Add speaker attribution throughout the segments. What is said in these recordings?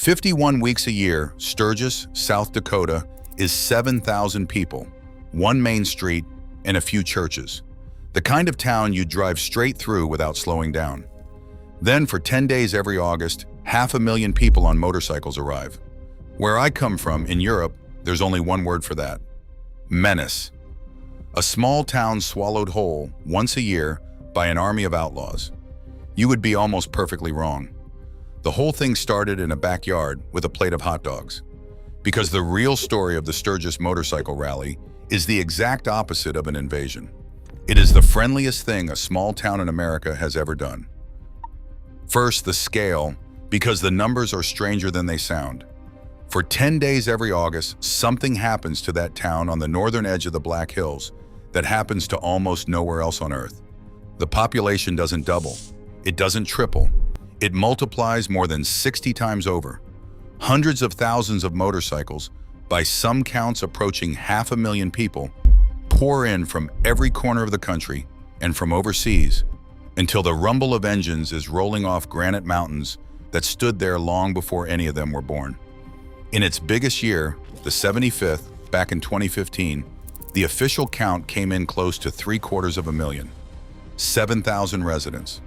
Speaker 1: 51 weeks a year, Sturgis, South Dakota, is 7,000 people, one main street, and a few churches. The kind of town you'd drive straight through without slowing down. Then for 10 days every August, 500,000 people on motorcycles arrive. Where I come from, in Europe, there's only one word for that: menace. A small town swallowed whole, once a year, by an army of outlaws. You would be almost perfectly wrong. The whole thing started in a backyard with a plate of hot dogs. Because the real story of the Sturgis motorcycle rally is the exact opposite of an invasion. It is the friendliest thing a small town in America has ever done. First, the scale, because the numbers are stranger than they sound. For 10 days every August, something happens to that town on the northern edge of the Black Hills that happens to almost nowhere else on Earth. The population doesn't double. It doesn't triple. It multiplies more than 60 times over. Hundreds of thousands of motorcycles, by some counts approaching 500,000 people, pour in from every corner of the country and from overseas until the rumble of engines is rolling off granite mountains that stood there long before any of them were born. In its biggest year, the 75th, back in 2015, the official count came in close to 750,000. 7,000 residents.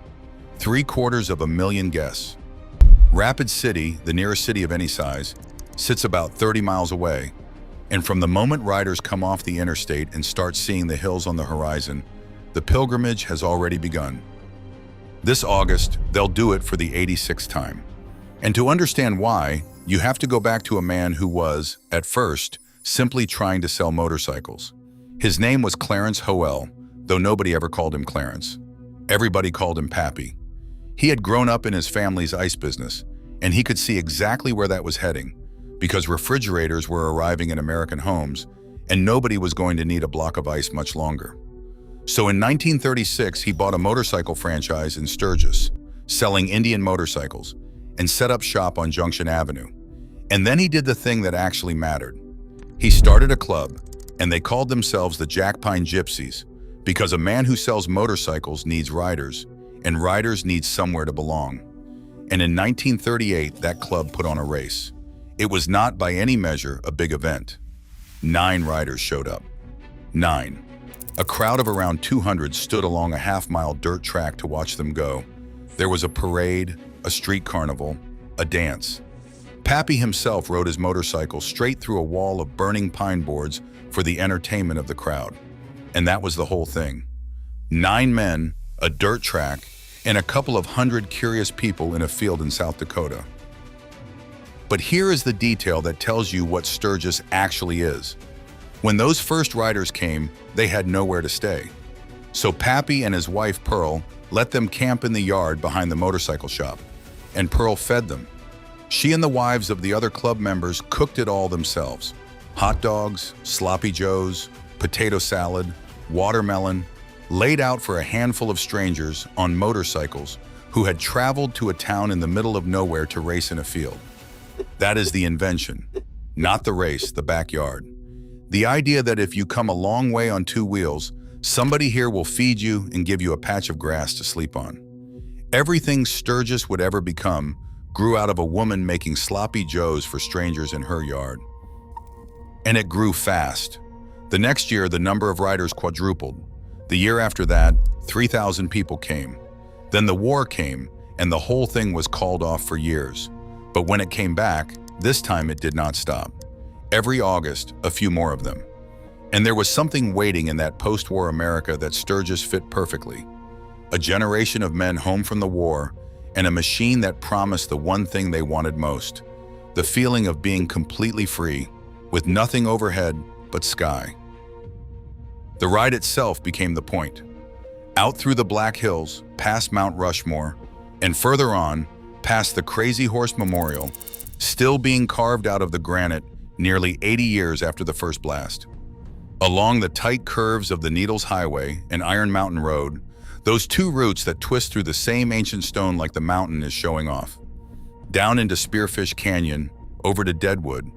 Speaker 1: 750,000 guests. Rapid City, the nearest city of any size, sits about 30 miles away, and from the moment riders come off the interstate and start seeing the hills on the horizon, the pilgrimage has already begun. This August, they'll do it for the 86th time. And to understand why, you have to go back to a man who was, at first, simply trying to sell motorcycles. His name was Clarence Hoel, though nobody ever called him Clarence. Everybody called him Pappy. He had grown up in his family's ice business, and he could see exactly where that was heading, because refrigerators were arriving in American homes, and nobody was going to need a block of ice much longer. So in 1936, he bought a motorcycle franchise in Sturgis, selling Indian motorcycles, and set up shop on Junction Avenue. And then he did the thing that actually mattered. He started a club, and they called themselves the Jack Pine Gypsies, because a man who sells motorcycles needs riders, and riders need somewhere to belong. And in 1938, that club put on a race. It was not by any measure a big event. 9 riders showed up. 9. A crowd of around 200 stood along a half-mile dirt track to watch them go. There was a parade, a street carnival, a dance. Pappy himself rode his motorcycle straight through a wall of burning pine boards for the entertainment of the crowd. And that was the whole thing. 9 men, a dirt track, and a couple of hundred curious people in a field in South Dakota. But here is the detail that tells you what Sturgis actually is. When those first riders came, they had nowhere to stay. So Pappy and his wife Pearl let them camp in the yard behind the motorcycle shop, and Pearl fed them. She and the wives of the other club members cooked it all themselves. Hot dogs, sloppy joes, potato salad, watermelon, laid out for a handful of strangers on motorcycles who had traveled to a town in the middle of nowhere to race in a field. That is the invention, not the race, the backyard. The idea that if you come a long way on 2 wheels, somebody here will feed you and give you a patch of grass to sleep on. Everything Sturgis would ever become grew out of a woman making sloppy joes for strangers in her yard. And it grew fast. The next year, the number of riders quadrupled. The year after that, 3,000 people came. Then the war came, and the whole thing was called off for years. But when it came back, this time it did not stop. Every August, a few more of them. And there was something waiting in that post-war America that Sturgis fit perfectly. A generation of men home from the war, and a machine that promised the one thing they wanted most: the feeling of being completely free, with nothing overhead but sky. The ride itself became the point. Out through the Black Hills, past Mount Rushmore, and further on, past the Crazy Horse Memorial, still being carved out of the granite nearly 80 years after the first blast. Along the tight curves of the Needles Highway and Iron Mountain Road, those 2 routes that twist through the same ancient stone like the mountain is showing off. Down into Spearfish Canyon, over to Deadwood,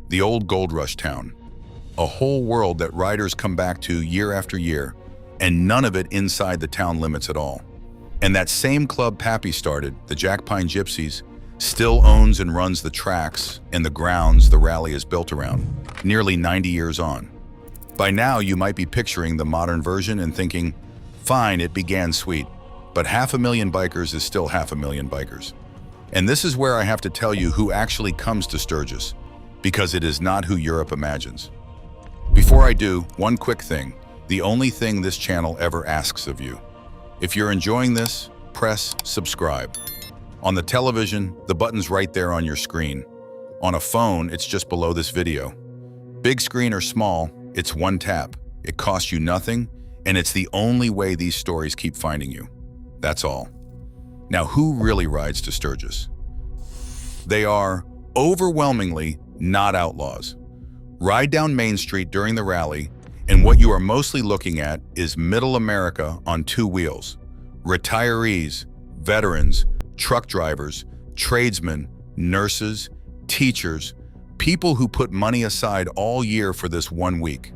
Speaker 1: the old gold rush town. A whole world that riders come back to year after year, and none of it inside the town limits at all. And that same club Pappy started, the Jack Pine Gypsies, still owns and runs the tracks and the grounds the rally is built around, nearly 90 years on. By now, you might be picturing the modern version and thinking, fine, it began sweet, but 500,000 bikers is still 500,000 bikers. And this is where I have to tell you who actually comes to Sturgis, because it is not who Europe imagines. Before I do, one quick thing, the only thing this channel ever asks of you. If you're enjoying this, press subscribe. On the television, the button's right there on your screen. On a phone, it's just below this video. Big screen or small, it's one tap. It costs you nothing, and it's the only way these stories keep finding you. That's all. Now, who really rides to Sturgis? They are overwhelmingly not outlaws. Ride down Main Street during the rally, and what you are mostly looking at is middle America on two wheels. Retirees, veterans, truck drivers, tradesmen, nurses, teachers, people who put money aside all year for this 1 week.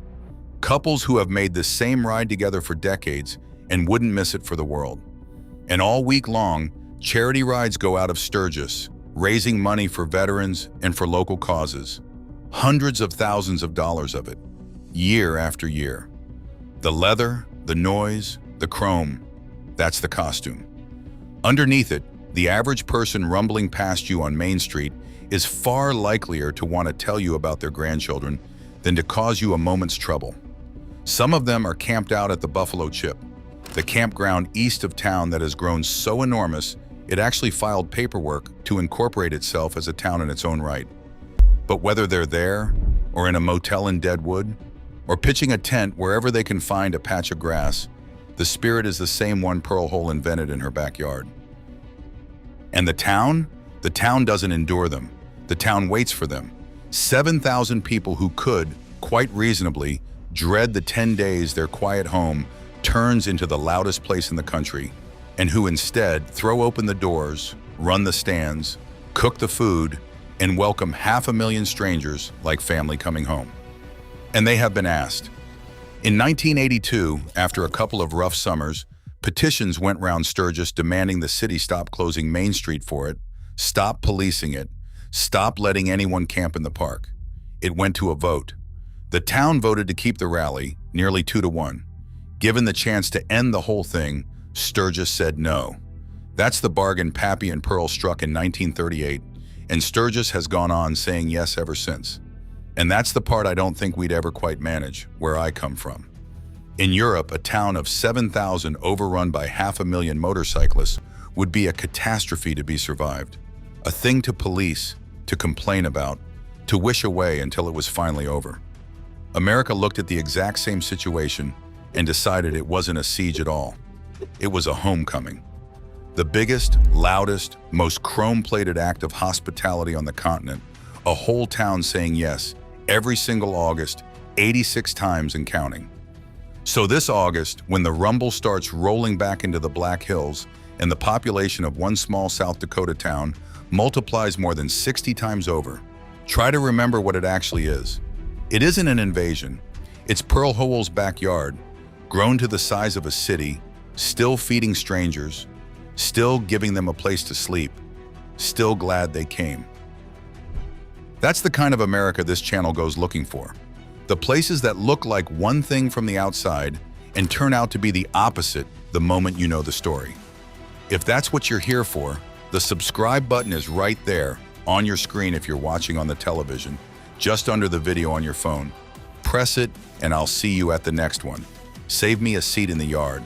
Speaker 1: Couples who have made the same ride together for decades and wouldn't miss it for the world. And all week long, charity rides go out of Sturgis, raising money for veterans and for local causes. Hundreds of thousands of dollars of it, year after year. The leather, the noise, the chrome, that's the costume. Underneath it, the average person rumbling past you on Main Street is far likelier to want to tell you about their grandchildren than to cause you a moment's trouble. Some of them are camped out at the Buffalo Chip, the campground east of town that has grown so enormous it actually filed paperwork to incorporate itself as a town in its own right. But whether they're there, or in a motel in Deadwood, or pitching a tent wherever they can find a patch of grass, the spirit is the same one Pearl Hoel invented in her backyard. And the town doesn't endure them. The town waits for them. 7,000 people who could, quite reasonably, dread the 10 days their quiet home turns into the loudest place in the country, and who instead throw open the doors, run the stands, cook the food, and welcome 500,000 strangers like family coming home. And they have been asked. In 1982, after a couple of rough summers, petitions went round Sturgis demanding the city stop closing Main Street for it, stop policing it, stop letting anyone camp in the park. It went to a vote. The town voted to keep the rally, nearly 2-1. Given the chance to end the whole thing, Sturgis said no. That's the bargain Pappy and Pearl struck in 1938, and Sturgis has gone on saying yes ever since. And that's the part I don't think we'd ever quite manage, where I come from. In Europe, a town of 7,000 overrun by 500,000 motorcyclists would be a catastrophe to be survived. A thing to police, to complain about, to wish away until it was finally over. America looked at the exact same situation and decided it wasn't a siege at all. It was a homecoming. The biggest, loudest, most chrome-plated act of hospitality on the continent, a whole town saying yes, every single August, 86 times and counting. So this August, when the rumble starts rolling back into the Black Hills and the population of one small South Dakota town multiplies more than 60 times over, try to remember what it actually is. It isn't an invasion. It's Pearl Hoel's backyard, grown to the size of a city, still feeding strangers, still giving them a place to sleep, still glad they came. That's the kind of America this channel goes looking for. The places that look like one thing from the outside and turn out to be the opposite the moment you know the story. If that's what you're here for, the subscribe button is right there on your screen if you're watching on the television, just under the video on your phone. Press it and I'll see you at the next one. Save me a seat in the yard.